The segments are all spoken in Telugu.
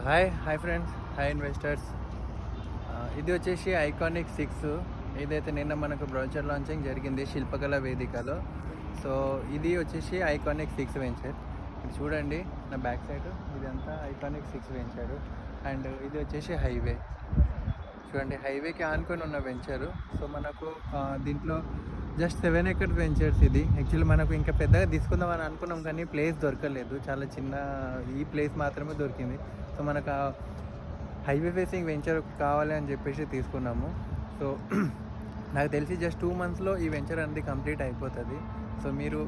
Hi friends, hi investors. ఇది వచ్చేసి ఐకానిక్ 6. ఏదైతే నిన్న మనకు బ్రోచర్ లాంచింగ్ జరిగింది శిల్పకళ వేదికలో. సో ఇది వచ్చేసి ఐకానిక్ 6 వెంచర్. ఇది చూడండి నా బ్యాక్ సైడ్, ఇదంతా ఐకానిక్ 6 వెంచర్. అండ్ ఇది వచ్చేసి హైవే. చూడండి, హైవేకి ఆనుకొని ఉన్న వెంచరు. సో మనకు దీంట్లో జస్ట్ 7 acres వెంచర్స్. ఇది యాక్చువల్లీ మనకు ఇంకా పెద్దగా తీసుకుందామని అనుకున్నాం, కానీ ప్లేస్ దొరకలేదు. చాలా చిన్న ఈ ప్లేస్ మాత్రమే దొరికింది. సో మనకు హైవే ఫేసింగ్ వెంచర్ కావాలి అని చెప్పేసి తీసుకున్నాము. సో నాకు తెలిసి జస్ట్ 2 monthsలో ఈ వెంచర్ అనేది కంప్లీట్ అయిపోతుంది. సో మీరు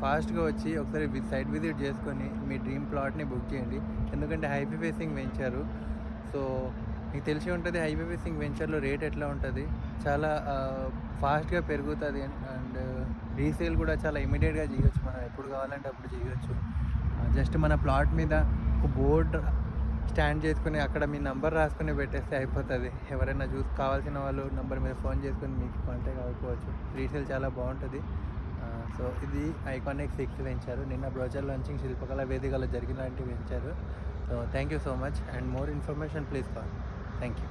ఫాస్ట్గా వచ్చి ఒకసారి సైట్ విజిట్ చేసుకొని మీ డ్రీమ్ ప్లాట్ని బుక్ చేయండి. ఎందుకంటే హైవే ఫేసింగ్ వెంచరు. సో మీకు తెలిసి ఉంటుంది హైవే ఫేసింగ్ వెంచర్లో రేట్ ఎట్లా ఉంటుంది, చాలా ఫాస్ట్గా పెరుగుతుంది. అండ్ రీసేల్ కూడా చాలా ఇమీడియట్గా చేయొచ్చు. మనం ఎప్పుడు కావాలంటే అప్పుడు చేయొచ్చు. జస్ట్ మన ప్లాట్ మీద ఒక బోర్డ్ స్టాండ్ చేసుకుని అక్కడ మీ నెంబర్ రాసుకుని పెట్టేస్తే అయిపోతుంది. ఎవరైనా కావాల్సిన వాళ్ళు నెంబర్ మీద ఫోన్ చేసుకుని మీకు కాంటాక్ట్ అవ్వకపోవచ్చు. రీసేల్ చాలా బాగుంటుంది. సో ఇది ఐకానిక్ 6 వెంచరు. నిన్న బ్రోచర్ లాంచింగ్ శిల్పకళ వేదికలో జరిగినలాంటి venture. So thank you so much. And more information please call. Thank you.